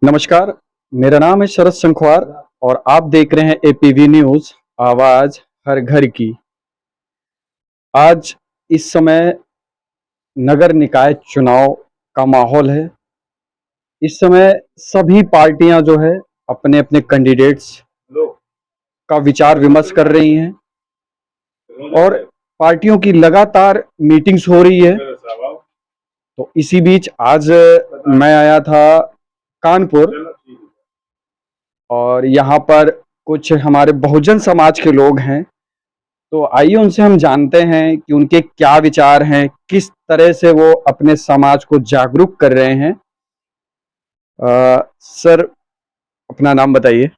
नमस्कार, मेरा नाम है शरद संखवार और आप देख रहे हैं एपीवी न्यूज़ आवाज़ हर घर की। आज इस समय नगर निकाय चुनाव का माहौल है। इस समय सभी पार्टियां जो है अपने-अपने कैंडिडेट्स का विचार विमर्श कर रही हैं और पार्टियों की लगातार मीटिंग्स हो रही है। तो इसी बीच आज मैं आया था कानपुर और यहाँ पर कुछ हमारे बहुजन समाज के लोग हैं। तो आइए उनसे हम जानते हैं कि उनके क्या विचार हैं, किस तरह से वो अपने समाज को जागरूक कर रहे हैं। सर, अपना नाम बताइए।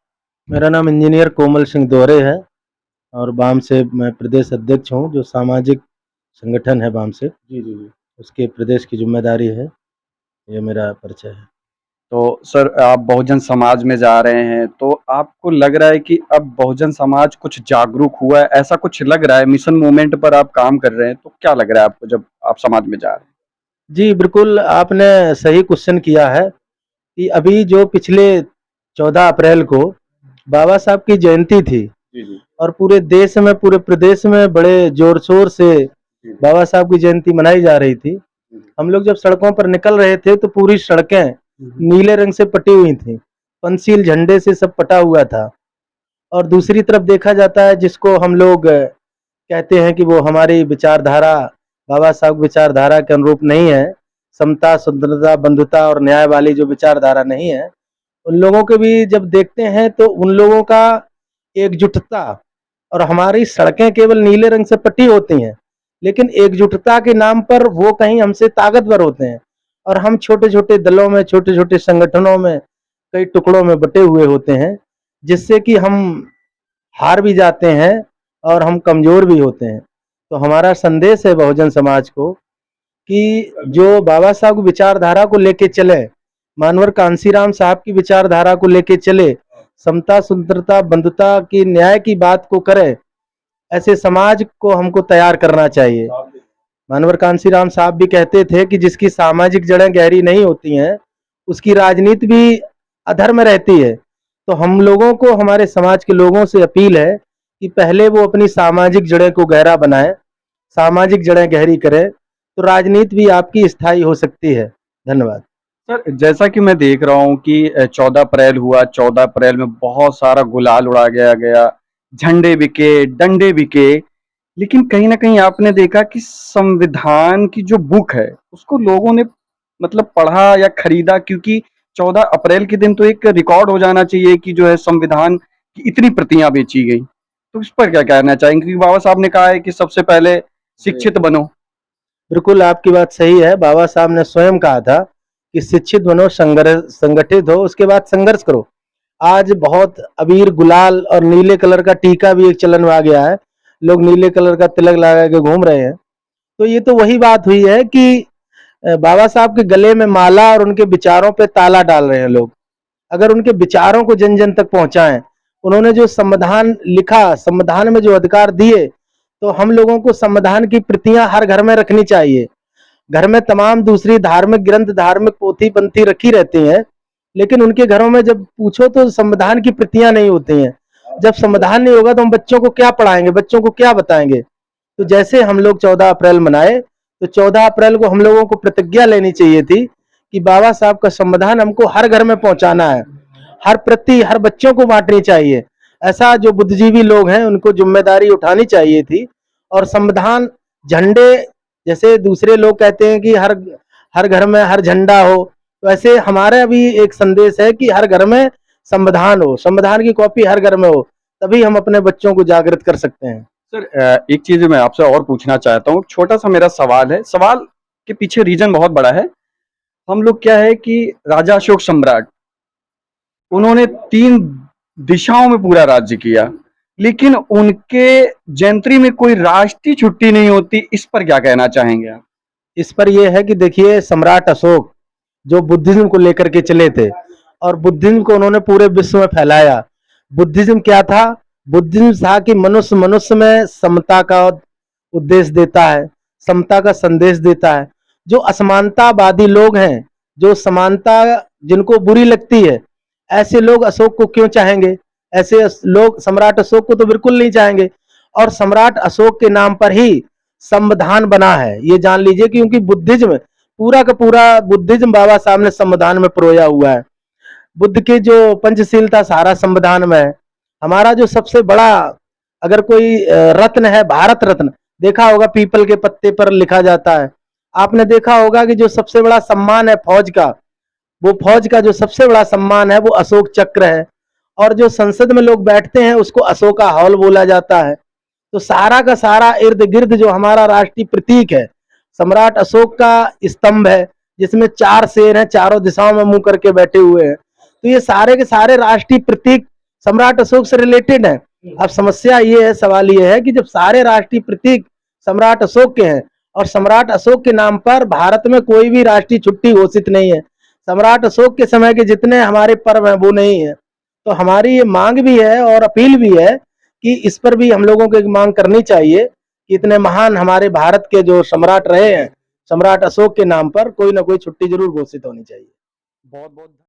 मेरा नाम इंजीनियर कोमल सिंह दोहरे है और बाम से मैं प्रदेश अध्यक्ष हूँ। जो सामाजिक संगठन है बाम से, जी, उसके प्रदेश की जिम्मेदारी है। ये मेरा परिचय है। तो सर, आप बहुजन समाज में जा रहे हैं, तो आपको लग रहा है कि अब बहुजन समाज कुछ जागरूक हुआ है, ऐसा कुछ लग रहा है? मिशन मूवमेंट पर आप काम कर रहे हैं, तो क्या लग रहा है आपको जब आप समाज में जा रहे हैं? जी, बिल्कुल आपने सही क्वेश्चन किया है कि अभी जो पिछले 14 अप्रैल को बाबा साहब की जयंती थी, जी। और पूरे देश में, पूरे प्रदेश में बड़े जोर-शोर से बाबा साहब की जयंती मनाई जा रही थी। हम लोग जब सड़कों पर निकल रहे थे तो पूरी सड़कें नीले रंग से पटी हुई थी, पंचशील झंडे से सब पटा हुआ था। और दूसरी तरफ देखा जाता है, जिसको हम लोग कहते हैं कि वो हमारी विचारधारा बाबा साहब विचारधारा के अनुरूप नहीं है, समता, स्वतंत्रता, बंधुता और न्याय वाली जो विचारधारा नहीं है, उन लोगों के भी जब देखते हैं तो उन लोगों का एकजुटता, और हमारी सड़कें केवल नीले रंग से पट्टी होती हैं, लेकिन एकजुटता के नाम पर वो कहीं हमसे ताकतवर होते हैं और हम छोटे-छोटे दलों में, छोटे-छोटे संगठनों में, कई टुकड़ों में बटे हुए होते हैं, जिससे कि हम हार भी जाते हैं और हम कमज़ोर भी होते हैं। तो हमारा संदेश है बहुजन समाज को कि जो बाबा साहब की विचारधारा को लेके चले, मानवर कांशीराम साहब की विचारधारा को लेके चले, समता, स्वतंत्रता, बंधुता की, न्याय की बात को करे, ऐसे समाज को हमको तैयार करना चाहिए। मानवर कांशीराम साहब भी कहते थे कि जिसकी सामाजिक जड़ें गहरी नहीं होती हैं, उसकी राजनीति भी अधर में रहती है। तो हम लोगों को, हमारे समाज के लोगों से अपील है कि पहले वो अपनी सामाजिक जड़ें को गहरा बनाएं, सामाजिक जड़ें गहरी करें, तो राजनीति भी आपकी स्थायी हो सकती है। धन्यवाद। सर, जैसा कि मैं देख रहा हूँ कि 14 अप्रैल हुआ, 14 अप्रैल में बहुत सारा गुलाल उड़ा गया, झंडे बिके, डंडे बिके, लेकिन कहीं न कहीं आपने देखा कि संविधान की जो बुक है, उसको लोगों ने मतलब पढ़ा या खरीदा, क्योंकि 14 अप्रैल के दिन तो एक रिकॉर्ड हो जाना चाहिए कि जो है संविधान की इतनी प्रतियाँ बेची गई। तो इस पर क्या कहना चाहेंगे? क्योंकि बाबा साहब ने कहा है कि सबसे पहले शिक्षित बनो। बिल्कुल आपकी बात सही है। बाबा साहब ने स्वयं कहा था कि शिक्षित बनो, संगठित हो, उसके बाद संघर्ष करो। आज बहुत अबीर, गुलाल और नीले कलर का टीका भी एक चलन में आ गया है। लोग नीले कलर का तिलक लगा के घूम रहे हैं। तो ये तो वही बात हुई है कि बाबा साहब के गले में माला और उनके विचारों पे ताला डाल रहे हैं लोग। अगर उनके विचारों को जन जन तक पहुंचाएं, उन्होंने जो संविधान लिखा, संविधान में जो अधिकार दिए, तो हम लोगों को संविधान की प्रतियां हर घर में रखनी चाहिए। घर में तमाम दूसरी धार्मिक ग्रंथ, धार्मिक पोथी पंथी रखी रहती हैं, लेकिन उनके घरों में जब पूछो तो संविधान की प्रतियां नहीं होती हैं। जब संविधान नहीं होगा तो हम बच्चों को क्या पढ़ाएंगे, बच्चों को क्या बताएंगे? तो जैसे हम लोग 14 अप्रैल मनाए, तो 14 अप्रैल को हम लोगों को प्रतिज्ञा लेनी चाहिए थी कि बाबा साहब का संविधान हमको हर घर में पहुंचाना है, हर प्रति, हर बच्चों को बांटनी चाहिए। ऐसा जो बुद्धिजीवी लोग हैं उनको जिम्मेदारी उठानी चाहिए थी। और संविधान, झंडे, जैसे दूसरे लोग कहते हैं कि हर हर घर में हर झंडा हो, तो ऐसे हमारा भी एक संदेश है कि हर घर में संविधान हो, संविधान की कॉपी हर घर में हो, तभी हम अपने बच्चों को जागृत कर सकते हैं। सर, एक चीज़ मैं आपसे और पूछना चाहता हूँ, छोटा-सा मेरा सवाल है। सवाल के पीछे रीज़न बहुत बड़ा है। हम लोग क्या है कि राजा अशोक सम्राट, उन्होंने 3 दिशाओं में पूरा राज्य किया, लेकिन उनके जयंती में कोई राष्ट्रीय छुट्टी नहीं होती। इस पर क्या कहना चाहेंगे आप? इस पर यह है कि देखिए, सम्राट अशोक जो बुद्धिज्म को लेकर के चले थे और बुद्धिज्म को उन्होंने पूरे विश्व में फैलाया। बुद्धिज्म क्या था? बुद्धिज्म था कि मनुष्य मनुष्य में समता का उद्देश्य देता है, समता का संदेश देता है। जो असमानतावादी लोग हैं, जो समानता जिनको बुरी लगती है, ऐसे लोग अशोक को क्यों चाहेंगे? ऐसे लोग सम्राट अशोक को तो बिल्कुल नहीं चाहेंगे। और सम्राट अशोक के नाम पर ही संविधान बना है, ये जान लीजिए, क्योंकि बुद्धिज्म पूरा का पूरा बुद्धिज्म बाबा साहब ने संविधान में पिरोया हुआ है। बुद्ध के जो पंचशीलता सारा संविधान में है। हमारा जो सबसे बड़ा अगर कोई रत्न है, भारत रत्न, देखा होगा पीपल के पत्ते पर लिखा जाता है। आपने देखा होगा कि जो सबसे बड़ा सम्मान है फौज का, वो फौज का जो सबसे बड़ा सम्मान है वो अशोक चक्र है। और जो संसद में लोग बैठते हैं उसको अशोका हॉल बोला जाता है। तो सारा का सारा इर्द गिर्द जो हमारा राष्ट्रीय प्रतीक है, सम्राट अशोक का स्तंभ है, जिसमें 4 शेर हैं, चारों दिशाओं में मुंह करके बैठे हुए हैं। तो ये सारे के सारे राष्ट्रीय प्रतीक सम्राट अशोक से रिलेटेड है। अब समस्या ये है, सवाल ये है कि जब सारे राष्ट्रीय प्रतीक सम्राट अशोक के हैं और सम्राट अशोक के नाम पर भारत में कोई भी राष्ट्रीय छुट्टी घोषित नहीं है, सम्राट अशोक के समय के जितने हमारे पर्व हैं वो नहीं है, तो हमारी ये मांग भी है और अपील भी है कि इस पर भी हम लोगों को एक मांग करनी चाहिए कि इतने महान हमारे भारत के जो सम्राट रहे हैं, सम्राट अशोक के नाम पर कोई ना कोई छुट्टी जरूर घोषित होनी चाहिए। बहुत बहुत